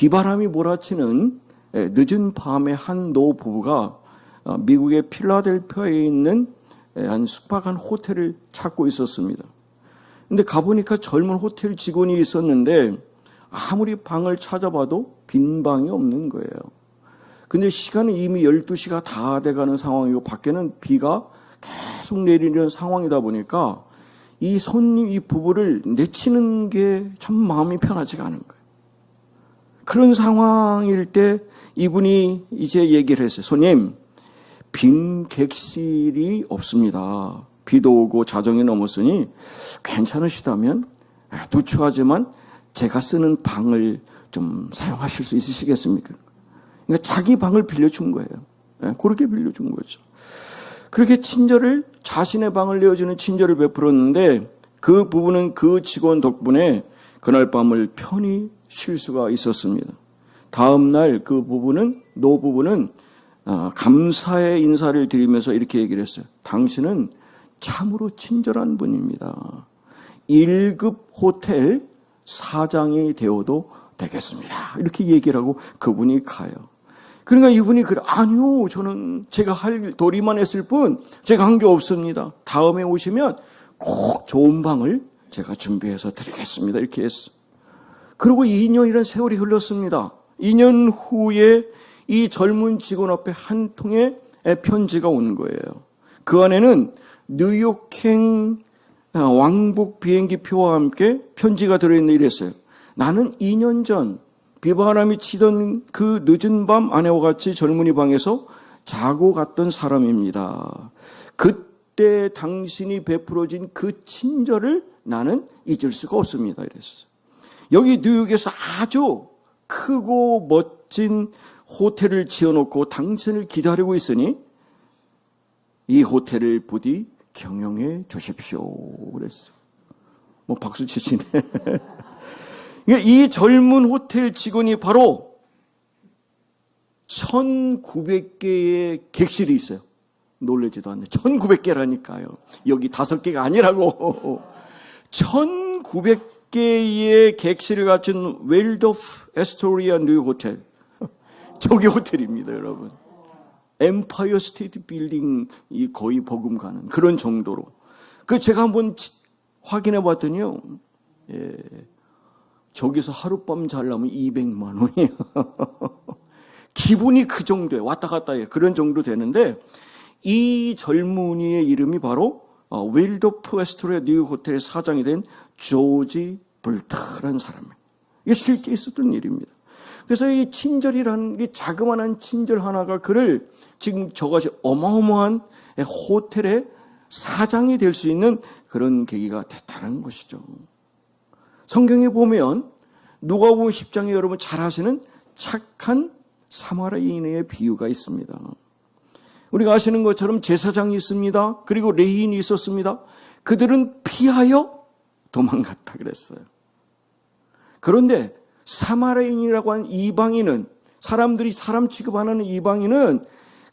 비바람이 몰아치는 늦은 밤에 한 노부부가 미국의 필라델피아에 있는 한 숙박한 호텔을 찾고 있었습니다. 근데 가보니까 젊은 호텔 직원이 있었는데 아무리 방을 찾아봐도 빈 방이 없는 거예요. 근데 시간은 이미 12시가 다 돼가는 상황이고 밖에는 비가 계속 내리는 상황이다 보니까 이 부부를 내치는 게 참 마음이 편하지가 않은 거예요. 그런 상황일 때 이분이 이제 얘기를 했어요. 손님, 빈 객실이 없습니다. 비도 오고 자정이 넘었으니 괜찮으시다면 누추하지만 제가 쓰는 방을 좀 사용하실 수 있으시겠습니까? 그러니까 자기 방을 빌려준 거예요. 그렇게 빌려준 거죠. 그렇게 자신의 방을 내어주는 친절을 베풀었는데 그 부부는 그 직원 덕분에 그날 밤을 편히 쉴 수가 있었습니다. 다음 날 노부부는 감사의 인사를 드리면서 이렇게 얘기를 했어요. 당신은 참으로 친절한 분입니다. 1급 호텔 사장이 되어도 되겠습니다. 이렇게 얘기를 하고 그분이 가요. 그러니까 이분이 아니요, 저는 제가 할 도리만 했을 뿐 제가 한 게 없습니다. 다음에 오시면 꼭 좋은 방을 제가 준비해서 드리겠습니다. 이렇게 했어. 그리고 2년이라는 세월이 흘렀습니다. 2년 후에 이 젊은 직원 앞에 한 통의 편지가 온 거예요. 그 안에는 뉴욕행 왕복 비행기표와 함께 편지가 들어있는데 이랬어요. 나는 2년 전 비바람이 치던 그 늦은 밤 아내와 같이 젊은이 방에서 자고 갔던 사람입니다. 그때 당신이 베풀어진 그 친절을 나는 잊을 수가 없습니다. 이랬어요. 여기 뉴욕에서 아주 크고 멋진 호텔을 지어놓고 당신을 기다리고 있으니 이 호텔을 부디 경영해 주십시오. 그랬어요. 박수 치시네. 이 젊은 호텔 직원이 바로 1900개의 객실이 있어요. 놀라지도 않네. 1900개라니까요. 여기 5개가 아니라고. 1900개의 객실을 갖춘 웰도프 에스토리아 뉴욕 호텔. 저기 호텔입니다, 여러분. 엠파이어 스테이트 빌딩이 거의 버금가는 그런 정도로. 제가 한번 확인해 봤더니요. 저기서 하룻밤 자려면 200만 원이에요. 기분이 그 정도예요. 왔다 갔다 해요. 그런 정도 되는데 이 젊은이의 이름이 바로 웰도프 에스토리아 뉴욕 호텔의 사장이 된 조지 볼트라는 사람이에요. 이게 실제 있었던 일입니다. 그래서 이 친절이라는 게 자그마한 친절 하나가 그를 지금 저같이 어마어마한 호텔의 사장이 될 수 있는 그런 계기가 됐다는 것이죠. 성경에 보면 누가복음 10장에 여러분 잘 아시는 착한 사마리아인의 비유가 있습니다. 우리가 아시는 것처럼 제사장이 있습니다. 그리고 레위인이 있었습니다. 그들은 피하여 도망갔다 그랬어요. 그런데 사마리아인이라고 하는 이방인은 사람들이 사람 취급하는 이방인은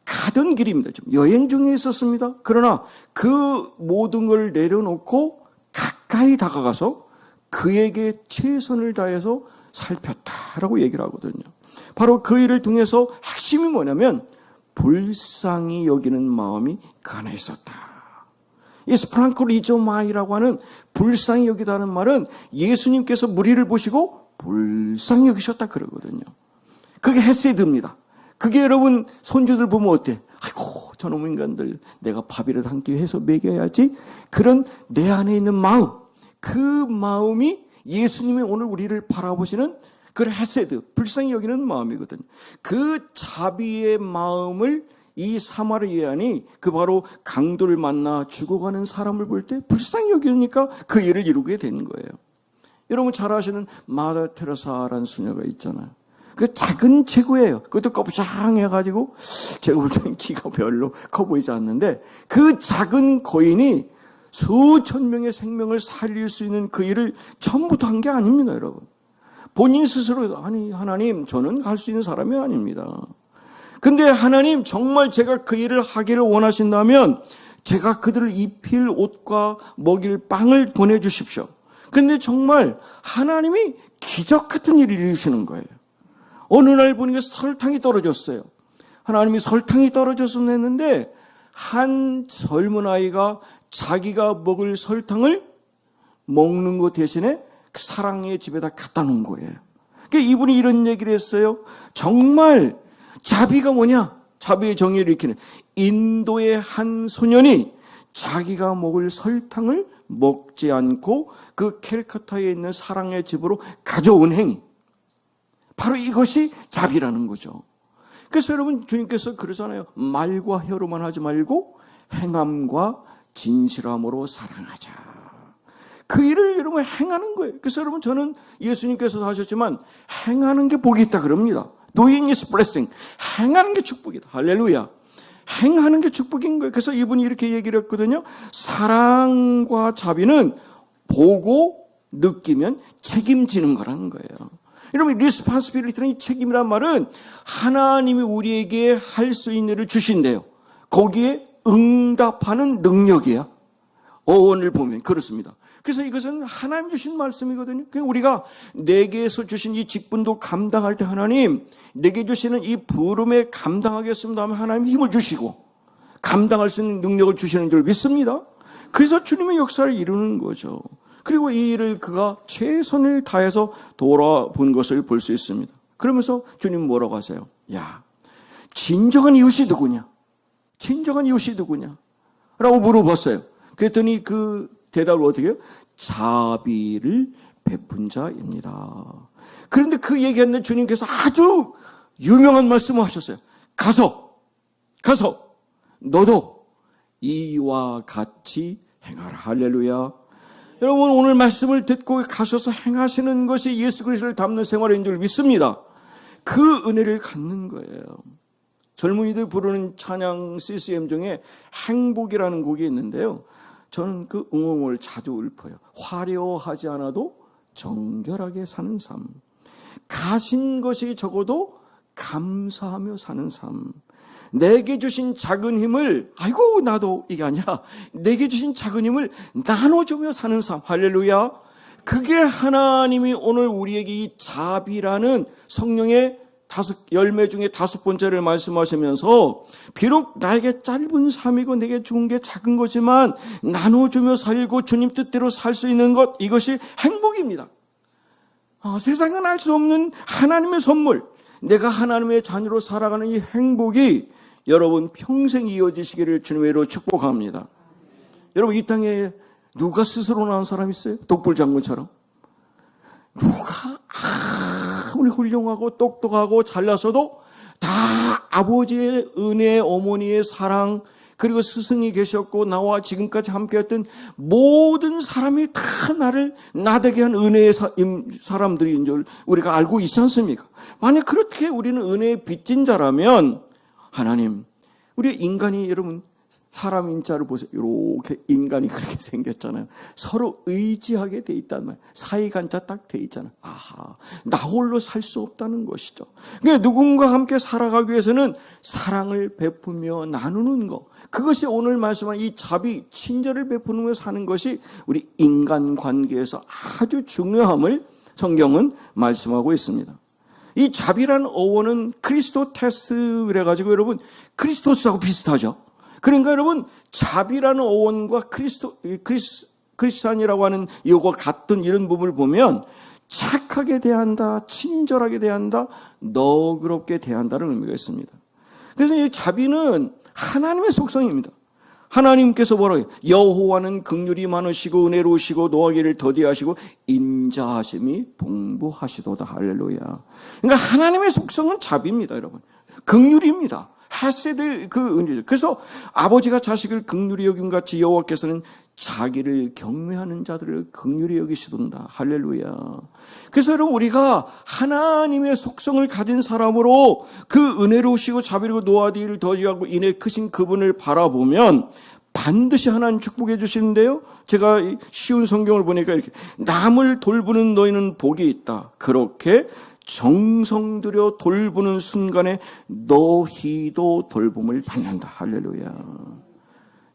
가던 길입니다. 좀 여행 중에 있었습니다. 그러나 그 모든 걸 내려놓고 가까이 다가가서 그에게 최선을 다해서 살폈다라고 얘기를 하거든요. 바로 그 일을 통해서 핵심이 뭐냐면 불쌍히 여기는 마음이 그 안에 있었다. 이 스프랑클리조마이라고 하는 불쌍히 여기다는 말은 예수님께서 무리를 보시고 불쌍히 여기셨다 그러거든요. 그게 헤세드입니다. 그게 여러분 손주들 보면 어때? 아이고 저놈 인간들 내가 밥이라도 한 끼 해서 먹여야지. 그런 내 안에 있는 마음, 그 마음이 예수님이 오늘 우리를 바라보시는 그 헤세드, 불쌍히 여기는 마음이거든요. 그 자비의 마음을 이 사마리아인이 바로 강도를 만나 죽어가는 사람을 볼 때 불쌍히 여기니까 그 일을 이루게 된 거예요. 여러분 잘 아시는 마다 테레사라는 수녀가 있잖아요. 그 작은 체구예요. 그것도 껍장해가지고 제가 볼 때는 키가 별로 커 보이지 않는데 그 작은 거인이 수천 명의 생명을 살릴 수 있는 그 일을 처음부터 한 게 아닙니다, 여러분. 본인 스스로 아니 하나님 저는 갈 수 있는 사람이 아닙니다. 근데 하나님 정말 제가 그 일을 하기를 원하신다면 제가 그들을 입힐 옷과 먹일 빵을 보내주십시오. 그런데 정말 하나님이 기적 같은 일을 이루시는 거예요. 어느 날 보니까 설탕이 떨어졌어요. 하나님이 설탕이 떨어져서 냈는데 한 젊은 아이가 자기가 먹을 설탕을 먹는 것 대신에 사랑의 집에다 갖다 놓은 거예요. 그러니까 이분이 이런 얘기를 했어요. 정말 자비가 뭐냐? 자비의 정의를 익히는 인도의 한 소년이 자기가 먹을 설탕을 먹지 않고 그 캘커타에 있는 사랑의 집으로 가져온 행위. 바로 이것이 자비라는 거죠. 그래서 여러분 주님께서 그러잖아요. 말과 혀로만 하지 말고 행함과 진실함으로 사랑하자. 그 일을 여러분 행하는 거예요. 그래서 여러분 저는 예수님께서도 하셨지만 행하는 게 복이 있다 그럽니다. Doing is blessing. 행하는 게 축복이다. 할렐루야. 행하는 게 축복인 거예요. 그래서 이분이 이렇게 얘기를 했거든요. 사랑과 자비는 보고 느끼면 책임지는 거라는 거예요. 여러분, responsibility는 이 책임이란 말은 하나님이 우리에게 할 수 있는 일을 주신대요. 거기에 응답하는 능력이야. 어원을 보면 그렇습니다. 그래서 이것은 하나님 주신 말씀이거든요. 그러니까 우리가 내게서 주신 이 직분도 감당할 때 하나님, 내게 주시는 이 부름에 감당하겠습니다 하면 하나님 힘을 주시고 감당할 수 있는 능력을 주시는 줄 믿습니다. 그래서 주님의 역사를 이루는 거죠. 그리고 이 일을 그가 최선을 다해서 돌아본 것을 볼 수 있습니다. 그러면서 주님 뭐라고 하세요? 야, 진정한 이웃이 누구냐? 진정한 이웃이 누구냐? 라고 물어봤어요. 그랬더니 그 대답을 어떻게 해요? 자비를 베푼 자입니다. 그런데 그 얘기했는데 주님께서 아주 유명한 말씀을 하셨어요. 가서 너도 이와 같이 행하라. 할렐루야. 여러분 오늘 말씀을 듣고 가셔서 행하시는 것이 예수 그리스도를 닮는 생활인 줄 믿습니다. 그 은혜를 갖는 거예요. 젊은이들 부르는 찬양 CCM 중에 행복이라는 곡이 있는데요. 저는 그 응원을 자주 읊어요. 화려하지 않아도 정결하게 사는 삶. 가진 것이 적어도 감사하며 사는 삶. 내게 주신 작은 힘을 아이고 나도 이게 아니라 내게 주신 작은 힘을 나눠주며 사는 삶. 할렐루야. 그게 하나님이 오늘 우리에게 이 자비라는 성령의 열매 중에 5번째를 말씀하시면서 비록 나에게 짧은 삶이고 내게 준 게 작은 거지만 나눠주며 살고 주님 뜻대로 살 수 있는 것, 이것이 행복입니다. 세상은 알 수 없는 하나님의 선물, 내가 하나님의 자녀로 살아가는 이 행복이 여러분 평생 이어지시기를 주님으로 축복합니다. 여러분 이 땅에 누가 스스로 낳은 사람 있어요? 독불장군처럼. 누가 아무리 훌륭하고 똑똑하고 잘났어도 다 아버지의 은혜, 어머니의 사랑, 그리고 스승이 계셨고 나와 지금까지 함께했던 모든 사람이 다 나를 나되게 한 은혜의 사람들인 줄 우리가 알고 있지 않습니까? 만약 그렇게 우리는 은혜의 빚진 자라면 하나님, 우리 인간이 여러분 사람인 자를 보세요. 이렇게 인간이 그렇게 생겼잖아요. 서로 의지하게 돼 있단 말이에요. 사이간자 딱 돼 있잖아요. 아하, 나 홀로 살 수 없다는 것이죠. 그러니까 누군가 함께 살아가기 위해서는 사랑을 베푸며 나누는 것, 그것이 오늘 말씀한 이 자비, 친절을 베푸며 사는 것이 우리 인간관계에서 아주 중요함을 성경은 말씀하고 있습니다. 이 자비라는 어원은 크리스토테스 그래가지고 여러분 크리스토스하고 비슷하죠. 그러니까 여러분 자비라는 어원과 크리스찬이라고 하는 이거 같은 이런 부분을 보면 착하게 대한다, 친절하게 대한다, 너그럽게 대한다는 의미가 있습니다. 그래서 이 자비는 하나님의 속성입니다. 하나님께서 뭐라고 해요? 여호와는 긍휼이 많으시고 은혜로우시고 노하기를 더디하시고 인자하심이 풍부하시도다. 할렐루야. 그러니까 하나님의 속성은 자비입니다, 여러분. 긍휼입니다. 헤세드 그 은혜죠. 그래서 아버지가 자식을 긍휼히 여김 같이 여호와께서는 자기를 경외하는 자들을 긍휼히 여기시던다. 할렐루야. 그래서 여러분 우리가 하나님의 속성을 가진 사람으로 그 은혜로우시고 자비로고 노하기를 더디하고 인애 크신 그분을 바라보면 반드시 하나님 축복해 주시는데요. 제가 쉬운 성경을 보니까 이렇게 남을 돌보는 너희는 복이 있다. 그렇게 정성 들여 돌보는 순간에 너희도 돌봄을 받는다. 할렐루야.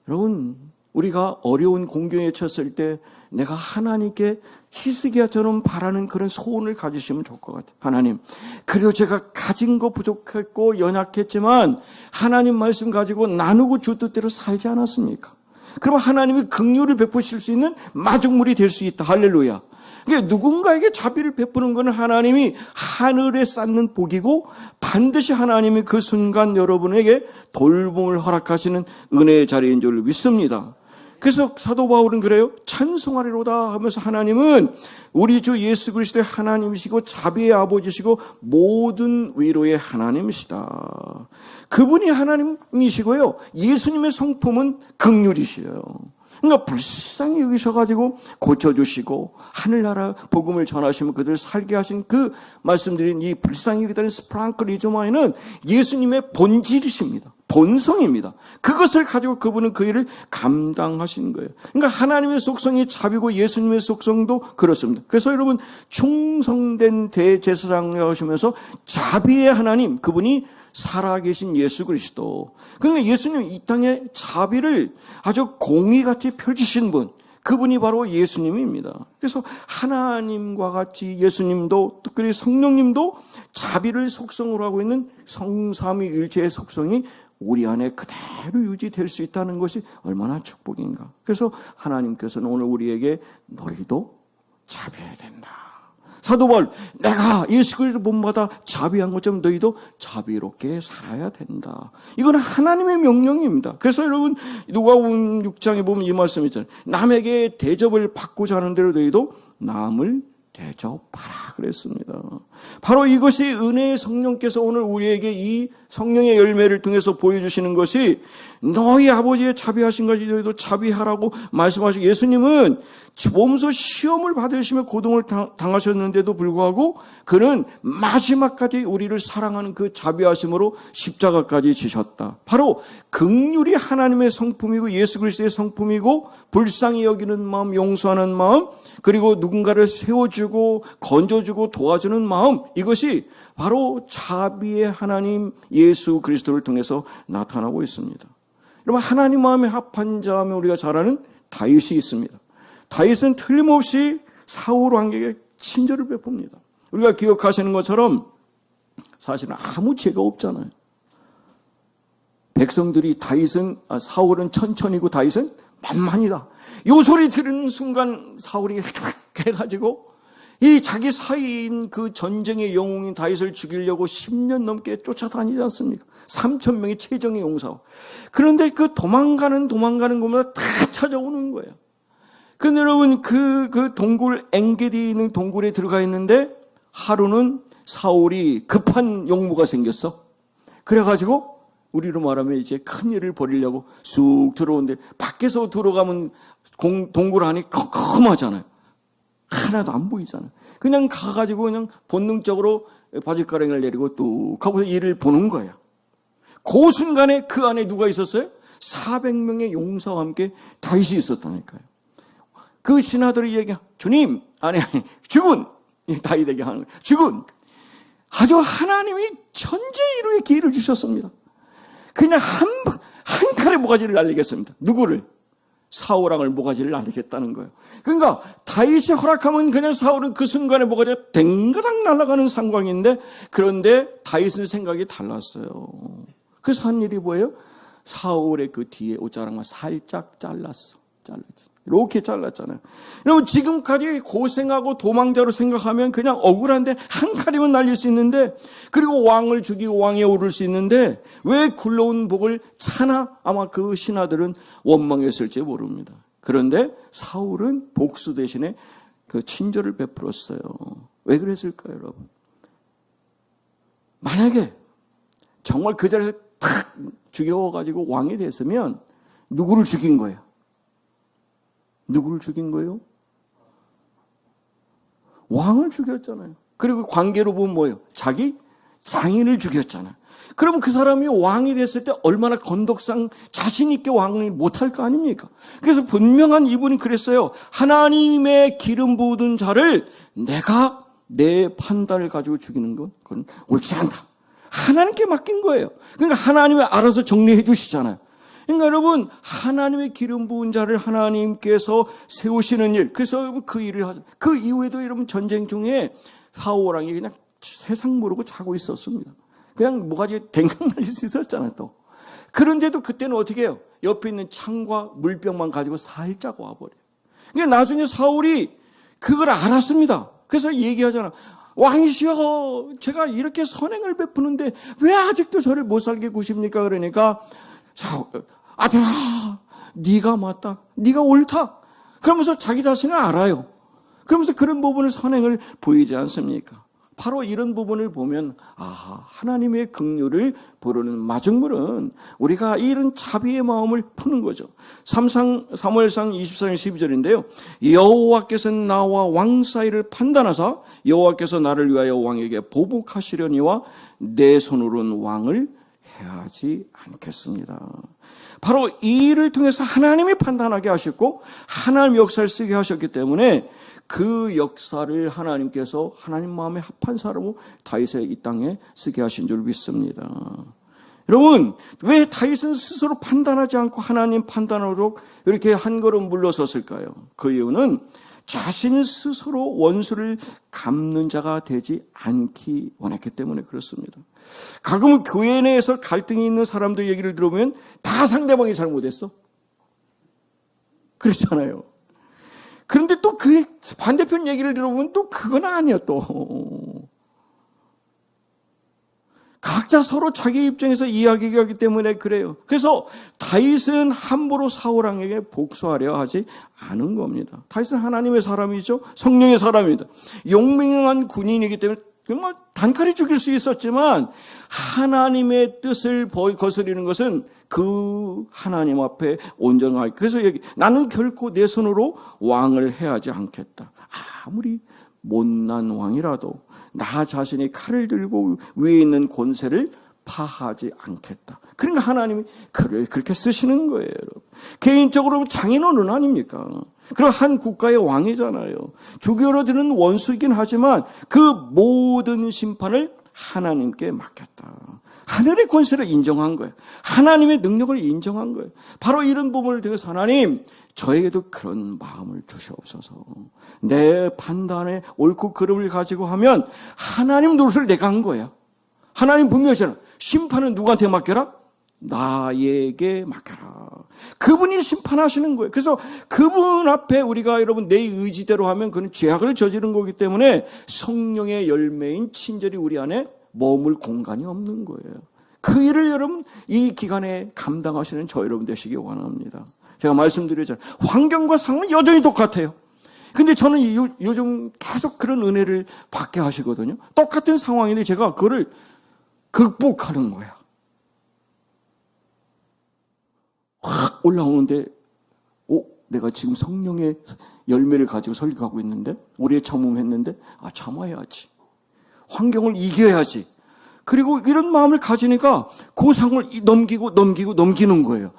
여러분 우리가 어려운 공경에 쳤을 때 내가 하나님께 히스기야처럼 바라는 그런 소원을 가지시면 좋을 것 같아요. 하나님, 그래도 제가 가진 거 부족했고 연약했지만 하나님 말씀 가지고 나누고 주 뜻대로 살지 않았습니까? 그럼 하나님이 긍휼을 베푸실 수 있는 마중물이 될 수 있다. 할렐루야. 그러니까 누군가에게 자비를 베푸는 것은 하나님이 하늘에 쌓는 복이고 반드시 하나님이 그 순간 여러분에게 돌봄을 허락하시는 은혜의 자리인 줄 믿습니다. 그래서 사도 바울은 그래요. 찬송하리로다 하면서 하나님은 우리 주 예수 그리스도의 하나님이시고 자비의 아버지시고 모든 위로의 하나님이시다. 그분이 하나님이시고요. 예수님의 성품은 긍휼이시에요. 그러니까 불쌍히 여기셔가지고 고쳐주시고 하늘나라 복음을 전하시면 그들 살게 하신 그 말씀드린 이 불쌍히 여기다는 스프랑클리즈마에는 예수님의 본질이십니다. 본성입니다. 그것을 가지고 그분은 그 일을 감당하신 거예요. 그러니까 하나님의 속성이 자비고 예수님의 속성도 그렇습니다. 그래서 여러분 충성된 대제사장이라고 하시면서 자비의 하나님, 그분이 살아계신 예수 그리스도. 그러니까 예수님 이 땅에 자비를 아주 공의같이 펼치신 분, 그분이 바로 예수님입니다. 그래서 하나님과 같이 예수님도 특별히 성령님도 자비를 속성으로 하고 있는 성삼위일체의 속성이 우리 안에 그대로 유지될 수 있다는 것이 얼마나 축복인가. 그래서 하나님께서는 오늘 우리에게 너희도 자비해야 된다. 사도 바울, 내가 예수 그리스도 본받아 자비한 것처럼 너희도 자비롭게 살아야 된다. 이건 하나님의 명령입니다. 그래서 여러분 누가복음 6장에 보면 이 말씀이 있잖아요. 남에게 대접을 받고자 하는 대로 너희도 남을 대접하라 그랬습니다. 바로 이것이 은혜의 성령께서 오늘 우리에게 이 성령의 열매를 통해서 보여주시는 것이 너희 아버지의 자비하신 것이 너희도 자비하라고 말씀하시고, 예수님은 몸소 시험을 받으시며 고통을 당하셨는데도 불구하고 그는 마지막까지 우리를 사랑하는 그 자비하심으로 십자가까지 지셨다. 바로 긍휼이 하나님의 성품이고 예수 그리스도의 성품이고 불쌍히 여기는 마음, 용서하는 마음, 그리고 누군가를 세워주고 건져주고 도와주는 마음, 이것이 바로 자비의 하나님 예수 그리스도를 통해서 나타나고 있습니다. 여러분, 하나님 마음에 합한 자 하면 우리가 잘 아는 다윗이 있습니다. 다윗은 틀림없이 사울 왕에게 친절을 베풉니다. 우리가 기억하시는 것처럼 사실은 아무 죄가 없잖아요. 백성들이 사울은 천천히고 다윗은 만만이다. 이 소리 들은 순간 사울이 해가지고 이 자기 사이인 그 전쟁의 영웅인 다윗을 죽이려고 10년 넘게 쫓아다니지 않습니까? 3,000명의 최정의 용사. 그런데 그 도망가는 곳마다 다 찾아오는 거예요. 근데 여러분 그 동굴 엥게디 있는 동굴에 들어가 있는데 하루는 사울이 급한 용무가 생겼어. 그래가지고 우리로 말하면 이제 큰 일을 벌이려고 쑥 들어오는데 밖에서 들어가면 동굴 안이 컴컴하잖아요. 하나도 안 보이잖아요. 그냥 가가지고 그냥 본능적으로 바짓가랑이를 내리고 뚝 하고 일을 보는 거예요. 그 순간에 그 안에 누가 있었어요? 400명의 용사와 함께 다윗이 있었다니까요. 그 신하들이 얘기해, 주님, 아니, 주군! 다윗에게 하는 거예요. 주군! 아주 하나님이 천재이루의 기회를 주셨습니다. 그냥 한 칼에 모가지를 날리겠습니다. 누구를? 사울 왕을 모가지를 날리겠다는 거예요. 그러니까 다윗이 허락하면 그냥 사울은 그 순간에 모가지가 댕가닥 날아가는 상황인데, 그런데 다윗은 생각이 달랐어요. 그래서 한 일이 뭐예요? 사울의 그 뒤에 옷자락만 살짝 잘랐어. 이렇게 잘랐잖아요. 여러분, 지금까지 고생하고 도망자로 생각하면 그냥 억울한데 한 칼이면 날릴 수 있는데, 그리고 왕을 죽이고 왕에 오를 수 있는데 왜 굴러온 복을 차나 아마 그 신하들은 원망했을지 모릅니다. 그런데 사울은 복수 대신에 그 친절을 베풀었어요. 왜 그랬을까요, 여러분? 만약에 정말 그 자리에서 탁 죽여가지고 왕이 됐으면 누구를 죽인 거예요? 누구를 죽인 거예요? 왕을 죽였잖아요. 그리고 관계로 보면 뭐예요? 자기 장인을 죽였잖아요. 그럼 그 사람이 왕이 됐을 때 얼마나 건덕상 자신 있게 왕을 못할 거 아닙니까? 그래서 분명한 이분이 그랬어요. 하나님의 기름 부은 자를 내가 내 판단을 가지고 죽이는 건 그건 옳지 않다. 하나님께 맡긴 거예요. 그러니까 하나님이 알아서 정리해 주시잖아요. 그러니까 여러분, 하나님의 기름 부은 자를 하나님께서 세우시는 일, 그래서 그 일을 하죠. 그 이후에도 여러분 전쟁 중에 사울 왕이 그냥 세상 모르고 자고 있었습니다. 그냥 뭐가지 댕강 날릴 수 있었잖아요, 또. 그런데도 그때는 어떻게 해요? 옆에 있는 창과 물병만 가지고 살짝 와버려요. 그러니까 나중에 사울이 그걸 알았습니다. 그래서 얘기하잖아. 왕이시여, 제가 이렇게 선행을 베푸는데 왜 아직도 저를 못 살게 구십니까? 그러니까 아들아, 네가 맞다, 네가 옳다. 그러면서 자기 자신을 알아요. 그러면서 그런 부분을 선행을 보이지 않습니까? 바로 이런 부분을 보면 하나님의 긍휼을 부르는 마중물은 우리가 이런 자비의 마음을 푸는 거죠. 사무엘상 24장 12절인데요. 여호와께서 나와 왕 사이를 판단하사 여호와께서 나를 위하여 왕에게 보복하시려니와 내 손으로는 왕을 해하지 않겠습니다. 바로 이 일을 통해서 하나님이 판단하게 하셨고 하나님 역사를 쓰게 하셨기 때문에 그 역사를 하나님께서 하나님 마음에 합한 사람으로 다윗의 이 땅에 쓰게 하신 줄 믿습니다. 여러분, 왜 다윗은 스스로 판단하지 않고 하나님 판단으로 이렇게 한 걸음 물러섰을까요? 그 이유는 자신 스스로 원수를 갚는 자가 되지 않기 원했기 때문에 그렇습니다. 가끔은 교회 내에서 갈등이 있는 사람들 얘기를 들어보면 다 상대방이 잘못했어. 그렇잖아요. 그런데 또 그 반대편 얘기를 들어보면 또 그건 아니야, 또. 각자 서로 자기 입장에서 이야기하기 때문에 그래요. 그래서 다윗은 함부로 사울 왕에게 복수하려 하지 않은 겁니다. 다윗은 하나님의 사람이죠. 성령의 사람입니다. 용맹한 군인이기 때문에 정말 단칼에 죽일 수 있었지만 하나님의 뜻을 거스리는 것은 그 하나님 앞에 온전하게. 그래서 나는 결코 내 손으로 왕을 해하지 않겠다. 아무리 못난 왕이라도 나 자신이 칼을 들고 위에 있는 권세를 파하지 않겠다. 그러니까 하나님이 그를 그렇게 쓰시는 거예요. 개인적으로 장인어른 아닙니까? 그리고 한 국가의 왕이잖아요. 주교로 드는 원수이긴 하지만 그 모든 심판을 하나님께 맡겼다. 하늘의 권세를 인정한 거예요. 하나님의 능력을 인정한 거예요. 바로 이런 부분을 통해서 하나님, 저에게도 그런 마음을 주시옵소서. 내 판단에 옳고 그름을 가지고 하면 하나님 노릇을 내가 한 거야. 하나님 분명히 하잖아. 심판은 누구한테 맡겨라? 나에게 맡겨라. 그분이 심판하시는 거예요. 그래서 그분 앞에 우리가 여러분 내 의지대로 하면 그는 죄악을 저지른 거기 때문에 성령의 열매인 친절이 우리 안에 머물 공간이 없는 거예요. 그 일을 여러분 이 기간에 감당하시는 저 여러분 되시기 원합니다. 제가 말씀드렸잖아요. 환경과 상황은 여전히 똑같아요. 근데 저는 요즘 계속 그런 은혜를 받게 하시거든요. 똑같은 상황인데 제가 그거를 극복하는 거야. 확 올라오는데 내가 지금 성령의 열매를 가지고 설교하고 있는데 오래 참음했는데 참아야지. 환경을 이겨야지. 그리고 이런 마음을 가지니까 그 상을 넘기는 거예요.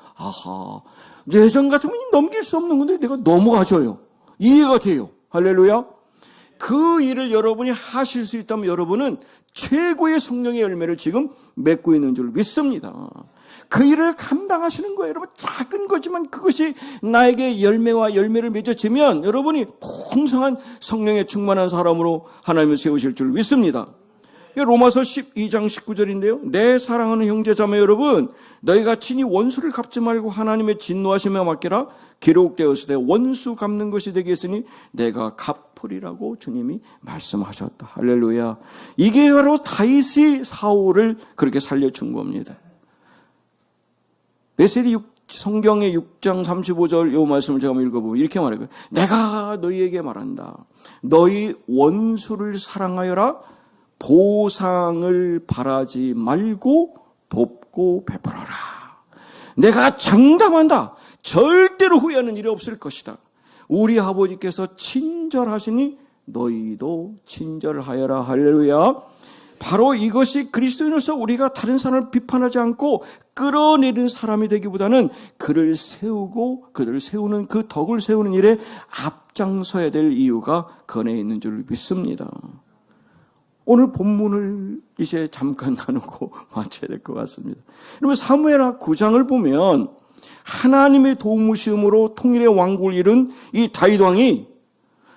예전 같으면 넘길 수 없는 건데 내가 넘어가줘요. 이해가 돼요. 할렐루야. 그 일을 여러분이 하실 수 있다면 여러분은 최고의 성령의 열매를 지금 맺고 있는 줄 믿습니다. 그 일을 감당하시는 거예요. 여러분 작은 거지만 그것이 나에게 열매를 맺어지면 여러분이 풍성한 성령에 충만한 사람으로 하나님을 세우실 줄 믿습니다. 로마서 12장 19절인데요. 내 사랑하는 형제자매 여러분, 너희가 친히 원수를 갚지 말고 하나님의 진노하심에 맡기라. 기록되었을 때 원수 갚는 것이 되겠으니 내가 갚으리라고 주님이 말씀하셨다. 할렐루야. 이게 바로 다윗이 사울을 그렇게 살려준 겁니다. 메시지 성경의 6장 35절 이 말씀을 제가 한번 읽어보면 이렇게 말해요. 내가 너희에게 말한다. 너희 원수를 사랑하여라. 보상을 바라지 말고 돕고 베풀어라. 내가 장담한다. 절대로 후회하는 일이 없을 것이다. 우리 아버지께서 친절하시니 너희도 친절하여라. 할렐루야. 바로 이것이 그리스도인으로서 우리가 다른 사람을 비판하지 않고 끌어내리는 사람이 되기보다는 그를 세우고 그를 세우는 그 덕을 세우는 일에 앞장서야 될 이유가 그 안에 있는 줄 믿습니다. 오늘 본문을 이제 잠깐 나누고 마쳐야 될 것 같습니다. 여러분 사무엘하 9장을 보면 하나님의 도우심으로 통일의 왕국을 이룬 이 다윗 왕이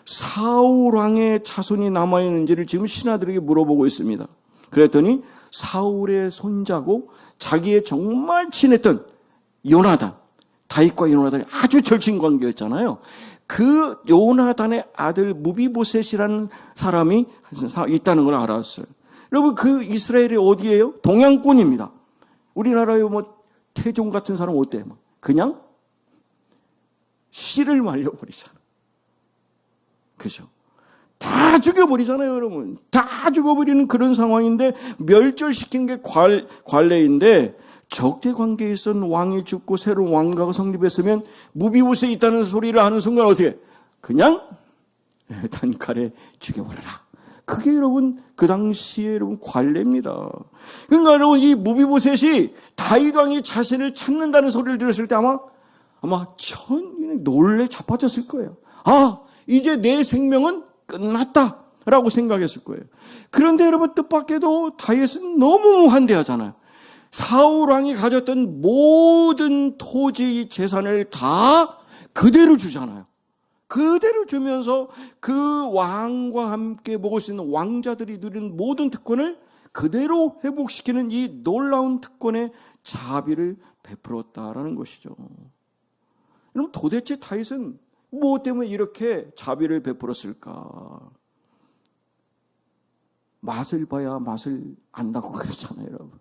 사울 왕의 자손이 남아있는지를 지금 신하들에게 물어보고 있습니다. 그랬더니 사울의 손자고 자기의 정말 친했던 요나단, 다윗과 요나단이 아주 절친 관계였잖아요. 그 요나단의 아들 무비보셋이라는 사람이 있다는 걸 알았어요. 여러분, 그 이스라엘이 어디예요? 동양권입니다. 우리나라에 뭐 태종 같은 사람 어때? 그냥 씨를 말려버리잖아. 그죠? 다 죽여버리잖아요, 여러분. 다 죽어버리는 그런 상황인데, 멸절시킨 게 관례인데, 적대 관계에 있던 왕이 죽고 새로운 왕가가 성립했으면 무비보셋이 있다는 소리를 하는 순간 어떻게? 그냥 단칼에 죽여버려라. 그게 여러분 그 당시에 여러분 관례입니다. 그러니까 여러분 이 무비보셋이 다윗 왕이 자신을 찾는다는 소리를 들었을 때 아마 천이 놀래 자빠졌을 거예요. 아, 이제 내 생명은 끝났다라고 생각했을 거예요. 그런데 여러분 뜻밖에도 다윗은 너무 무한대하잖아요. 사울 왕이 가졌던 모든 토지 재산을 다 그대로 주잖아요. 그대로 주면서 그 왕과 함께 먹을 수 있는 왕자들이 누리는 모든 특권을 그대로 회복시키는 이 놀라운 특권의 자비를 베풀었다라는 것이죠. 그럼 도대체 다윗은 무엇 때문에 이렇게 자비를 베풀었을까? 맛을 봐야 맛을 안다고 그러잖아요, 여러분.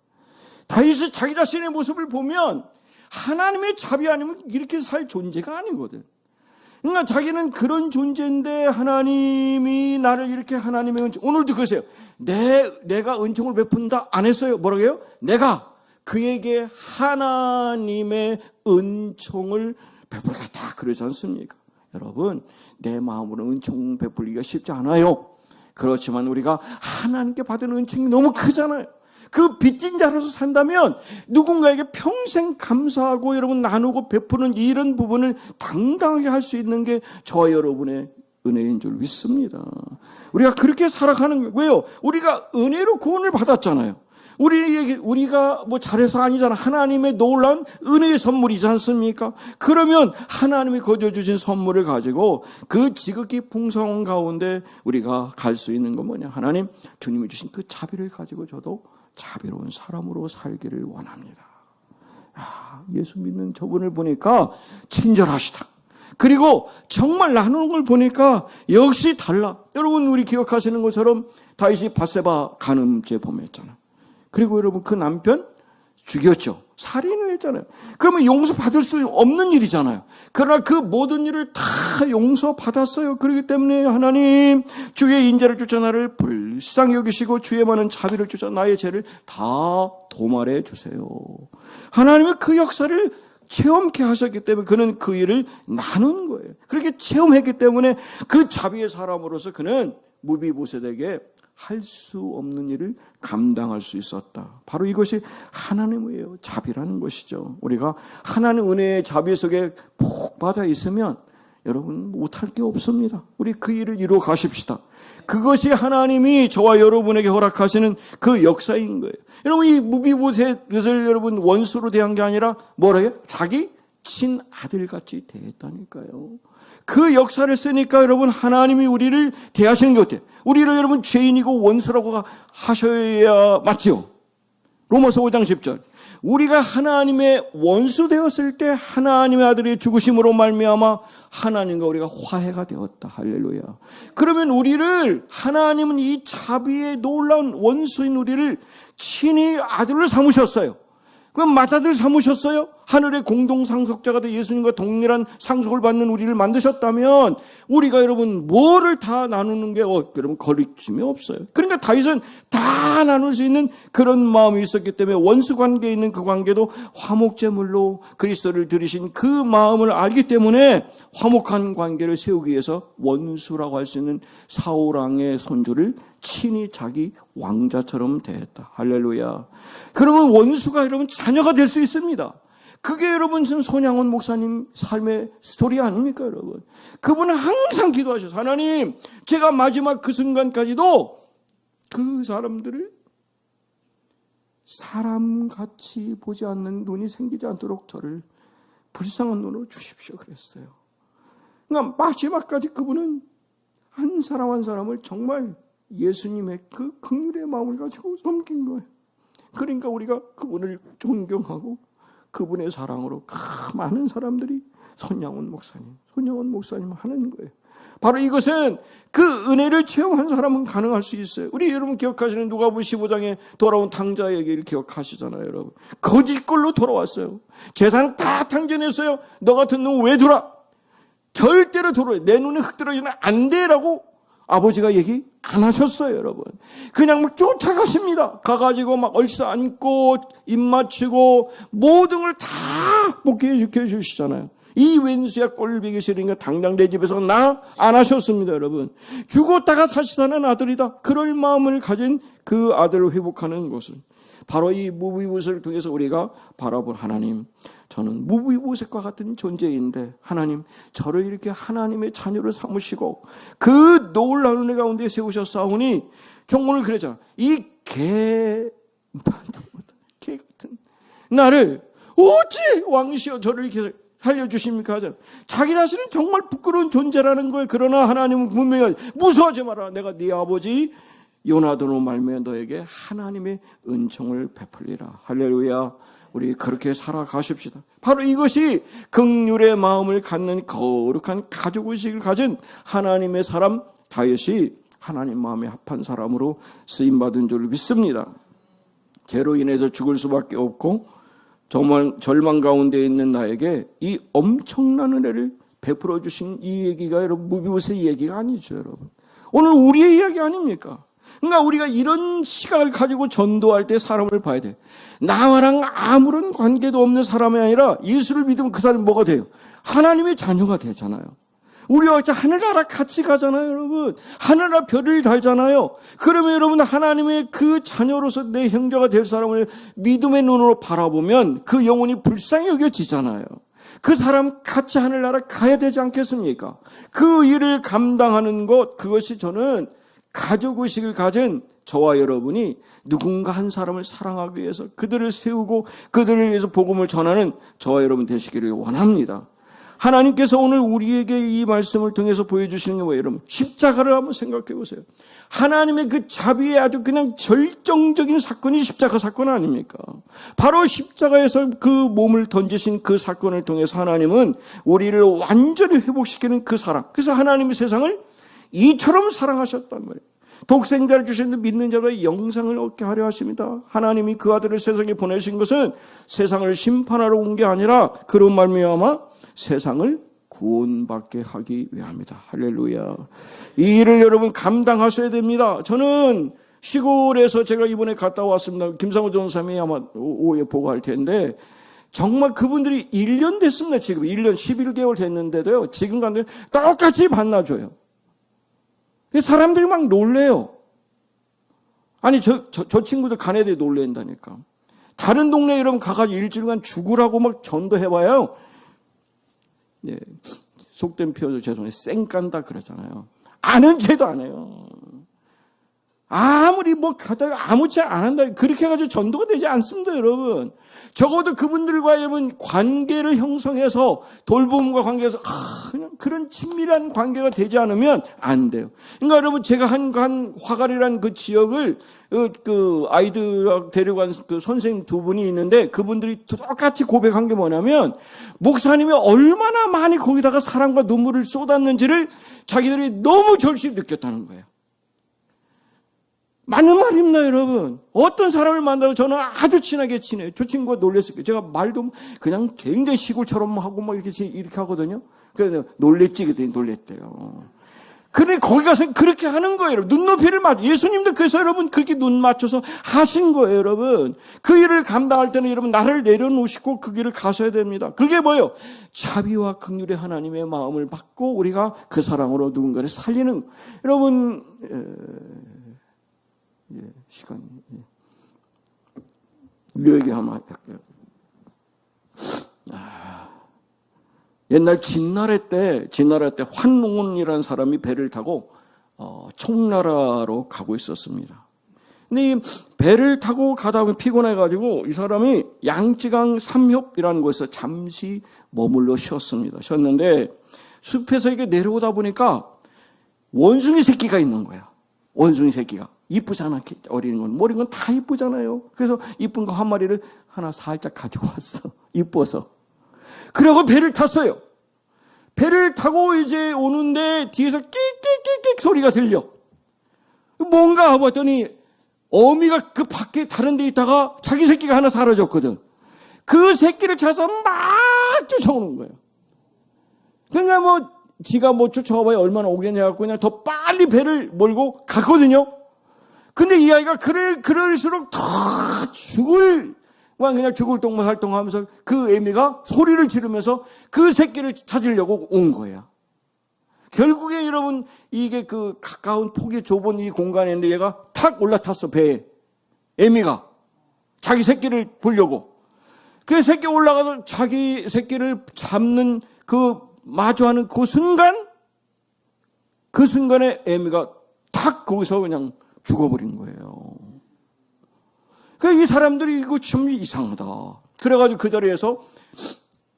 다윗이 자기 자신의 모습을 보면 하나님의 자비 아니면 이렇게 살 존재가 아니거든. 그러니까 자기는 그런 존재인데 하나님이 나를 이렇게 하나님의 은총, 오늘도 그러세요. 내가 은총을 베푼다 안 했어요. 뭐라고 해요? 내가 그에게 하나님의 은총을 베풀겠다 그러지 않습니까? 여러분, 내 마음으로 은총 베풀기가 쉽지 않아요. 그렇지만 우리가 하나님께 받은 은총이 너무 크잖아요. 그 빚진 자로서 산다면 누군가에게 평생 감사하고 여러분 나누고 베푸는 이런 부분을 당당하게 할 수 있는 게 저와 여러분의 은혜인 줄 믿습니다. 우리가 그렇게 살아가는 거예요. 우리가 은혜로 구원을 받았잖아요. 우리가 뭐 잘해서 아니잖아. 하나님의 놀라운 은혜의 선물이지 않습니까? 그러면 하나님이 거저 주신 선물을 가지고 그 지극히 풍성한 가운데 우리가 갈 수 있는 건 뭐냐? 하나님, 주님이 주신 그 자비를 가지고 저도 자비로운 사람으로 살기를 원합니다. 예수 믿는 저분을 보니까 친절하시다. 그리고 정말 나누는 걸 보니까 역시 달라. 여러분, 우리 기억하시는 것처럼 다윗이 밧세바 간음죄 범했잖아요. 그리고 여러분 그 남편 죽였죠. 살인을 했잖아요. 그러면 용서받을 수 없는 일이잖아요. 그러나 그 모든 일을 다 용서받았어요. 그렇기 때문에 하나님, 주의 인자를 쫓아 나를 불쌍히 여기시고 주의 많은 자비를 쫓아 나의 죄를 다 도말해 주세요. 하나님은 그 역사를 체험케 하셨기 때문에 그는 그 일을 나눈 거예요. 그렇게 체험했기 때문에 그 자비의 사람으로서 그는 무비보셋에게 할 수 없는 일을 감당할 수 있었다. 바로 이것이 하나님의 자비라는 것이죠. 우리가 하나님 은혜의 자비 속에 푹 빠져 있으면 여러분 못할 게 없습니다. 우리 그 일을 이루어 가십시다. 그것이 하나님이 저와 여러분에게 허락하시는 그 역사인 거예요. 여러분, 이 무비보셋을 여러분 원수로 대한 게 아니라 뭐래요? 자기 친아들같이 대했다니까요. 그 역사를 쓰니까 여러분 하나님이 우리를 대하시는 게 어때요? 우리를 여러분 죄인이고 원수라고 하셔야 맞죠? 로마서 5장 10절. 우리가 하나님의 원수 되었을 때 하나님의 아들의 죽으심으로 말미암아 하나님과 우리가 화해가 되었다. 할렐루야. 그러면 우리를 하나님은 이 자비의 놀라운 원수인 우리를 친히 아들로 삼으셨어요. 그럼 맏아들 삼으셨어요? 하늘의 공동상속자가 돼 예수님과 동일한 상속을 받는 우리를 만드셨다면 우리가 여러분 뭐를 다 나누는 게 여러분 거리낌이 없어요. 그러니까 다윗은 다 나눌 수 있는 그런 마음이 있었기 때문에 원수 관계에 있는 그 관계도 화목제물로 그리스도를 들이신 그 마음을 알기 때문에 화목한 관계를 세우기 위해서 원수라고 할 수 있는 사울 왕의 손주를 친히 자기 왕자처럼 대했다. 할렐루야. 그러면 원수가 여러분 자녀가 될 수 있습니다. 그게 여러분 지금 손양원 목사님 삶의 스토리 아닙니까, 여러분? 그분은 항상 기도하셔서 하나님, 제가 마지막 그 순간까지도 그 사람들을 사람같이 보지 않는 눈이 생기지 않도록 저를 불쌍한 눈으로 주십시오 그랬어요. 그러니까 마지막까지 그분은 한 사람 한 사람을 정말 예수님의 그 긍휼의 마음을 가지고 섬긴 거예요. 그러니까 우리가 그분을 존경하고 그분의 사랑으로 그 많은 사람들이 손양원 목사님 하는 거예요. 바로 이것은 그 은혜를 체험한 사람은 가능할 수 있어요. 우리 여러분 기억하시는 누가복음 15장에 돌아온 탕자의 얘기를 기억하시잖아요, 여러분. 거짓골로 돌아왔어요. 재산 다 탕진했어요. 너 같은 놈 왜 돌아? 절대로 돌아와. 내 눈에 흙 들어지면 안 돼라고 아버지가 얘기 안 하셨어요, 여러분. 그냥 막 쫓아가십니다. 가가지고 막 얼싸안고 입 맞추고 모든 걸 다 복귀시켜 주시잖아요. 이 왼수야 꼴보기 싫으니까 당장 내 집에서 나 안 하셨습니다, 여러분. 죽었다가 다시 사는 아들이다. 그럴 마음을 가진 그 아들을 회복하는 것은 바로 이 무비보셋을 통해서 우리가 바라본 하나님, 저는 무비보셋과 같은 존재인데 하나님 저를 이렇게 하나님의 자녀로 삼으시고 그 놀라운 은혜 가운데 세우셨사오니 종문을 그랬잖아. 이 개 같은 나를 어찌 왕이시여 저를 이렇게 살려주십니까 하잖아. 자기 자신은 정말 부끄러운 존재라는 거예요. 그러나 하나님은 분명히 무서워하지 마라. 내가 네 아버지 요나단으로 말미암아 너에게 하나님의 은총을 베풀리라. 할렐루야. 우리 그렇게 살아가십시다. 바로 이것이 긍휼의 마음을 갖는 거룩한 가족의식을 가진 하나님의 사람 다윗이 하나님 마음에 합한 사람으로 쓰임받은 줄 믿습니다. 죄로 인해서 죽을 수밖에 없고 절망 가운데 있는 나에게 이 엄청난 은혜를 베풀어 주신 이 얘기가 여러분 무비보셋의 얘기가 아니죠, 여러분. 오늘 우리의 이야기 아닙니까? 그러니까 우리가 이런 시각을 가지고 전도할 때 사람을 봐야 돼. 나와랑 아무런 관계도 없는 사람이 아니라 예수를 믿으면 그 사람이 뭐가 돼요? 하나님의 자녀가 되잖아요. 우리와 같이 하늘나라 같이 가잖아요, 여러분. 하늘나라 별을 달잖아요. 그러면 여러분 하나님의 그 자녀로서 내 형제가 될 사람을 믿음의 눈으로 바라보면 그 영혼이 불쌍히 여겨지잖아요. 그 사람 같이 하늘나라 가야 되지 않겠습니까? 그 일을 감당하는 것, 그것이 저는 가족의식을 가진 저와 여러분이 누군가 한 사람을 사랑하기 위해서 그들을 세우고 그들을 위해서 복음을 전하는 저와 여러분 되시기를 원합니다. 하나님께서 오늘 우리에게 이 말씀을 통해서 보여주시는 거예요. 여러분 십자가를 한번 생각해 보세요. 하나님의 그 자비의 아주 그냥 절정적인 사건이 십자가 사건 아닙니까? 바로 십자가에서 그 몸을 던지신 그 사건을 통해서 하나님은 우리를 완전히 회복시키는 그 사랑, 그래서 하나님이 세상을 이처럼 사랑하셨단 말이에요. 독생자를 주신 믿는 자들의 영생을 얻게 하려 하십니다. 하나님이 그 아들을 세상에 보내신 것은 세상을 심판하러 온 게 아니라 그런 말미암아 세상을 구원받게 하기 위함이다. 할렐루야. 이 일을 여러분 감당하셔야 됩니다. 저는 시골에서 제가 이번에 갔다 왔습니다. 김상호 전사님이 아마 오후에 보고할 텐데 정말 그분들이 1년 됐습니다. 지금 1년 11개월 됐는데도요. 지금 가는데 똑같이 만나줘요. 사람들이 막 놀래요. 아니 저 친구들 가네드에 놀랜다니까. 다른 동네 여러분 가가지고 일주일간 죽으라고 막 전도해봐요. 네, 속된 표현으로 죄송해요. 쌩 깐다 그러잖아요. 아는 죄도 안 해요. 아무리 뭐 가다가 아무 죄 안 한다 그렇게 해가지고 전도가 되지 않습니다, 여러분. 적어도 그분들과 여러분 관계를 형성해서 돌봄과 관계에서 그냥 그런 친밀한 관계가 되지 않으면 안 돼요. 그러니까 여러분 제가 한 화갈이라는 그 지역을 그 아이들 데려간 그 선생님 두 분이 있는데 그분들이 똑같이 고백한 게 뭐냐면 목사님이 얼마나 많이 거기다가 사랑과 눈물을 쏟았는지를 자기들이 너무 절실히 느꼈다는 거예요. 맞는 말입니다, 여러분. 어떤 사람을 만나도 저는 아주 친하게 지내요. 저 친구가 놀랬을 거예요. 제가 말도 그냥 굉장히 시골처럼 하고 막 이렇게 하거든요. 그래서 놀랬지, 그랬더니 놀랬대요. 그런데 거기 가서 그렇게 하는 거예요, 여러분. 눈높이를 맞춰. 예수님도 그래서 여러분 그렇게 눈 맞춰서 하신 거예요, 여러분. 그 일을 감당할 때는 여러분 나를 내려놓으시고 그 길을 가셔야 됩니다. 그게 뭐예요? 자비와 긍휼의 하나님의 마음을 받고 우리가 그 사랑으로 누군가를 살리는. 여러분, 시간이. 이 얘기 한번 할게요. 옛날 진나라 때 환농원이라는 사람이 배를 타고 청나라로 가고 있었습니다. 근데 이 배를 타고 가다 보면 피곤해가지고 이 사람이 양쯔강 삼협이라는 곳에서 잠시 머물러 쉬었습니다. 쉬었는데 숲에서 이렇게 내려오다 보니까 원숭이 새끼가 있는 거야. 원숭이 새끼가. 이쁘잖아. 어린 건. 어린 건 다 이쁘잖아요. 그래서 이쁜 거 한 마리를 하나 살짝 가지고 왔어. 이뻐서. 그리고 배를 탔어요. 배를 타고 이제 오는데 뒤에서 끽끽끽끽 소리가 들려. 뭔가 하고 봤더니 어미가 그 밖에 다른 데 있다가 자기 새끼가 하나 사라졌거든. 그 새끼를 찾아서 막 쫓아오는 거예요. 그러니까 뭐 지가 뭐 쫓아와봐야 얼마나 오겠냐 갖고 그냥 더 빨리 배를 몰고 갔거든요. 근데 이 아이가 그럴수록 더 그냥 죽을 똥만 활동하면서 그 애미가 소리를 지르면서 그 새끼를 찾으려고 온 거야. 결국에 여러분 이게 그 가까운 폭이 좁은 이 공간인데 얘가 탁 올라탔어. 배에. 애미가 자기 새끼를 보려고. 그 새끼 올라가서 자기 새끼를 잡는 그 마주하는 그 순간에 애미가 탁 거기서 그냥 죽어버린 거예요. 그러니까 이 사람들이 이거 참 이상하다. 그래가지고 그 자리에서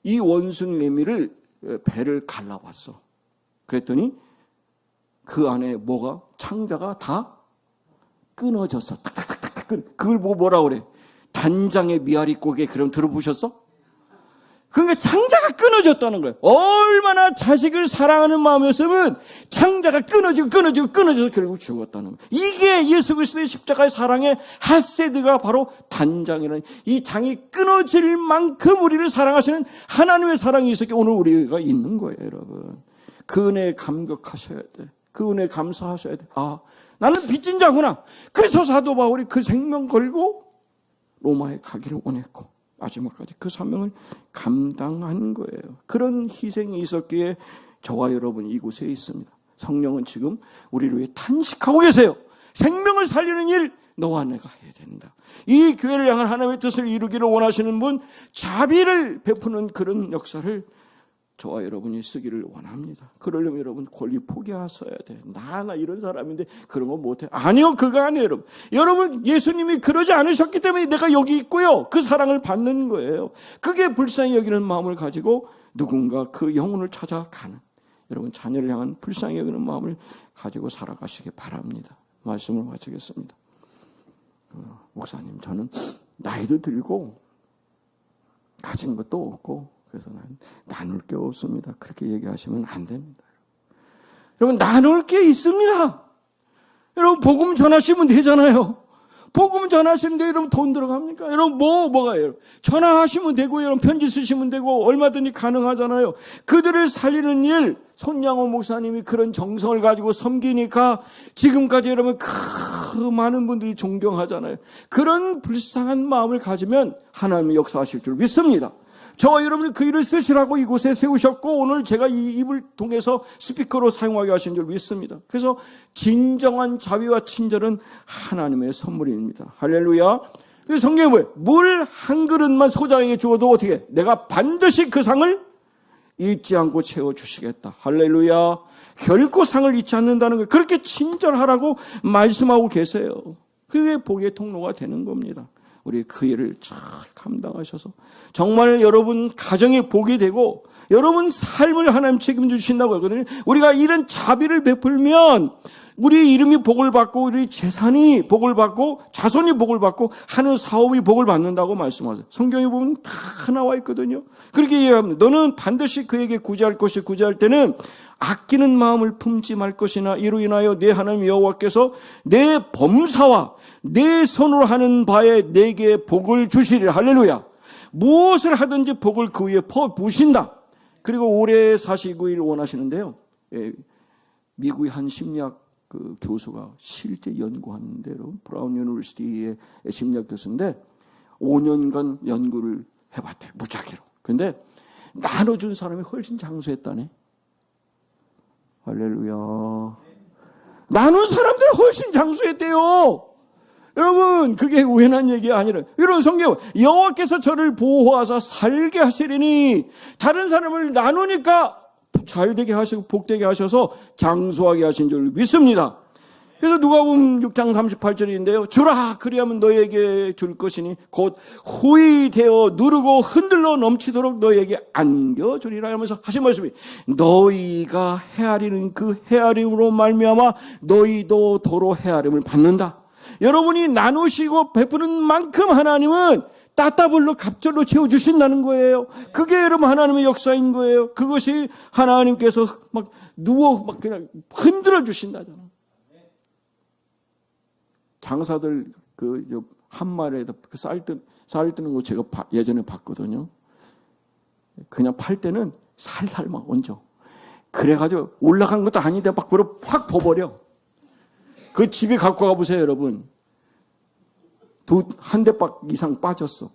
이 원숭이 애미를 배를 갈라봤어. 그랬더니 그 안에 뭐가 창자가 다 끊어졌어. 탁탁탁탁. 그걸 뭐라 그래? 단장의 미아리 고개 그럼 들어보셨어? 그러니까 창자가 끊어졌다는 거예요. 얼마나 자식을 사랑하는 마음이었으면 창자가 끊어져서 결국 죽었다는 거예요. 이게 예수 그리스도의 십자가의 사랑의 하세드가 바로 단장이라는, 이 장이 끊어질 만큼 우리를 사랑하시는 하나님의 사랑이 있었기에 오늘 우리가 있는 거예요, 여러분. 그 은혜에 감격하셔야 돼. 그 은혜에 감사하셔야 돼. 아, 나는 빚진 자구나. 그래서 사도 바울이 그 생명 걸고 로마에 가기를 원했고 마지막까지 그 사명을 감당한 거예요. 그런 희생이 있었기에 저와 여러분 이곳에 있습니다. 성령은 지금 우리를 위해 탄식하고 계세요. 생명을 살리는 일 너와 내가 해야 된다. 이 교회를 향한 하나님의 뜻을 이루기를 원하시는 분, 자비를 베푸는 그런 역사를 저와 여러분이 쓰기를 원합니다. 그러려면 여러분 권리 포기하셔야 돼. 나 이런 사람인데 그런 거 못해. 아니요, 그거 아니에요, 여러분. 여러분, 예수님이 그러지 않으셨기 때문에 내가 여기 있고요. 그 사랑을 받는 거예요. 그게 불쌍히 여기는 마음을 가지고 누군가 그 영혼을 찾아가는, 여러분 자녀를 향한 불쌍히 여기는 마음을 가지고 살아가시기 바랍니다. 말씀을 마치겠습니다. 목사님, 저는 나이도 들고 가진 것도 없고 그래서 난 나눌 게 없습니다. 그렇게 얘기하시면 안 됩니다. 여러분, 나눌 게 있습니다. 여러분, 복음 전하시면 되잖아요. 복음 전하시는데 여러분 돈 들어갑니까? 여러분 뭐가요? 전화하시면 되고 여러분 편지 쓰시면 되고 얼마든지 가능하잖아요. 그들을 살리는 일, 손양호 목사님이 그런 정성을 가지고 섬기니까 지금까지 여러분 그 많은 분들이 존경하잖아요. 그런 불쌍한 마음을 가지면 하나님이 역사하실 줄 믿습니다. 저와 여러분이 그 일을 쓰시라고 이곳에 세우셨고 오늘 제가 이 입을 통해서 스피커로 사용하게 하신 줄 믿습니다. 그래서 진정한 자비와 친절은 하나님의 선물입니다. 할렐루야. 성경에 뭐예요? 물 한 그릇만 소장에게 주어도 어떻게 해? 내가 반드시 그 상을 잊지 않고 채워주시겠다. 할렐루야. 결코 상을 잊지 않는다는 거예요. 그렇게 친절하라고 말씀하고 계세요. 그게 복의 통로가 되는 겁니다. 우리 그 일을 잘 감당하셔서 정말 여러분 가정에 복이 되고 여러분 삶을 하나님 책임주신다고 하거든요. 우리가 이런 자비를 베풀면 우리 이름이 복을 받고 우리 재산이 복을 받고 자손이 복을 받고 하는 사업이 복을 받는다고 말씀하세요. 성경에 보면 다 나와 있거든요. 그렇게 얘기합니다. 너는 반드시 그에게 구제할 것이 구제할 때는 아끼는 마음을 품지 말 것이나 이로 인하여 내 하나님 여호와께서 내 범사와 내 손으로 하는 바에 내게 복을 주시리라. 할렐루야. 무엇을 하든지 복을 그 위에 퍼부으신다. 그리고 오래 사시기를 원하시는데요. 미국의 한 심리학 그 교수가 실제 연구하는데요. 브라운 유니버시티의 심리학 교수인데 5년간 연구를 해봤대요. 무작위로. 그런데 나눠준 사람이 훨씬 장수했다네. 할렐루야. 나눈 사람들이 훨씬 장수했대요. 여러분, 그게 우연한 얘기가 아니라, 여러분 성경, 여호와께서 저를 보호하사 살게 하시리니, 다른 사람을 나누니까 잘되게 하시고 복되게 하셔서 장수하게 하신 줄 믿습니다. 그래서 누가복음 6장 38절인데요. 주라 그리하면 너에게 줄 것이니 곧 후히 되어 누르고 흔들러 넘치도록 너에게 안겨주리라 하면서 하신 말씀이 너희가 헤아리는 그 헤아림으로 말미암아 너희도 도로 헤아림을 받는다. 여러분이 나누시고 베푸는 만큼 하나님은 따따블로 갑절로 채워주신다는 거예요. 그게 여러분 하나님의 역사인 거예요. 그것이 하나님께서 막 누워 막 그냥 흔들어 주신다잖아. 장사들 그 한 마리에다 쌀 뜨는 거 제가 예전에 봤거든요. 그냥 팔 때는 살살 막 얹어. 그래가지고 올라간 것도 아닌데 막 그걸 확 퍼버려. 그 집에 갖고 가보세요, 여러분. 한 대박 이상 빠졌어.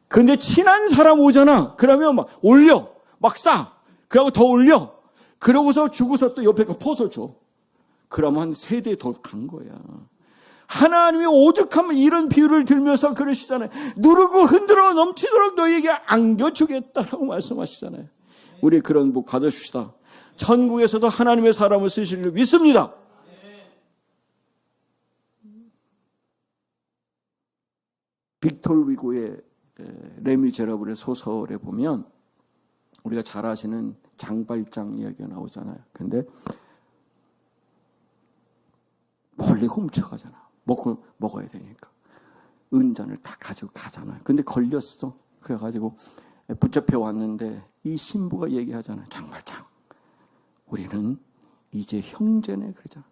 근데 친한 사람 오잖아. 그러면 막 올려. 막 싸. 그러고 더 올려. 그러고서 주고서 또 옆에 거 퍼서 줘. 그러면 한 3대 더 간 거야. 하나님이 오죽하면 이런 비유를 들면서 그러시잖아요. 누르고 흔들어 넘치도록 너희에게 안겨주겠다라고 말씀하시잖아요. 우리 그런 복 받으십시다. 천국에서도 하나님의 사람을 쓰실 줄 믿습니다. 빅톨 위고의 레미제라블의 소설에 보면 우리가 잘 아시는 장발장 이야기가 나오잖아요. 근데 몰래 훔쳐가잖아. 먹어야 되니까. 은잔을 다 가지고 가잖아요. 근데 걸렸어. 그래가지고 붙잡혀 왔는데 이 신부가 얘기하잖아요. 장발장, 우리는 이제 형제네. 그러잖아.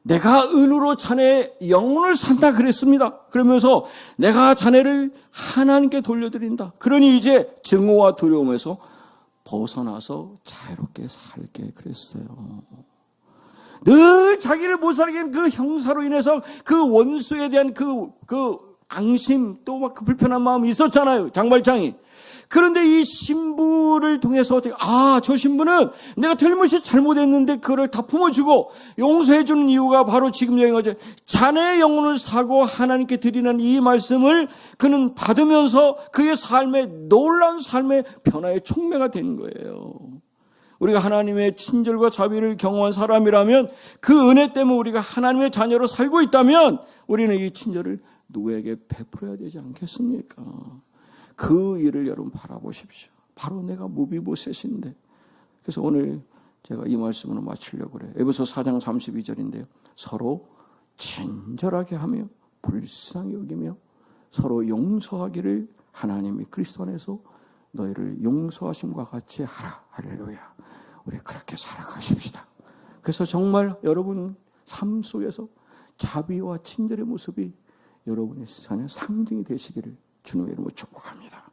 내가 은으로 자네 영혼을 산다 그랬습니다. 그러면서 내가 자네를 하나님께 돌려드린다. 그러니 이제 증오와 두려움에서 벗어나서 자유롭게 살게 그랬어요. 늘 자기를 못 살게 하는 그 형사로 인해서 그 원수에 대한 그 앙심 또 막 그 불편한 마음이 있었잖아요. 장발장이. 그런데 이 신부를 통해서 어떻게 저 신부는 내가 틀림없이 잘못했는데 그거를 다 품어주고 용서해주는 이유가 바로 지금 여기 거죠. 자네의 영혼을 사고 하나님께 드리는 이 말씀을 그는 받으면서 그의 삶의 놀라운 삶의 변화의 촉매가 된 거예요. 우리가 하나님의 친절과 자비를 경험한 사람이라면 그 은혜 때문에 우리가 하나님의 자녀로 살고 있다면 우리는 이 친절을 누구에게 베풀어야 되지 않겠습니까? 그 일을 여러분 바라보십시오. 바로 내가 무비보셋인데. 그래서 오늘 제가 이 말씀으로 마치려고 그래요. 에베소 4장 32절인데요. 서로 친절하게 하며 불쌍히 여기며 서로 용서하기를 하나님이 그리스도 안에서 너희를 용서하심과 같이 하라. 할렐루야. 우리 그렇게 살아가십시다. 그래서 정말 여러분 삶 속에서 자비와 친절의 모습이 여러분의 삶의 상징이 되시기를 주님의 이름으로 축복합니다.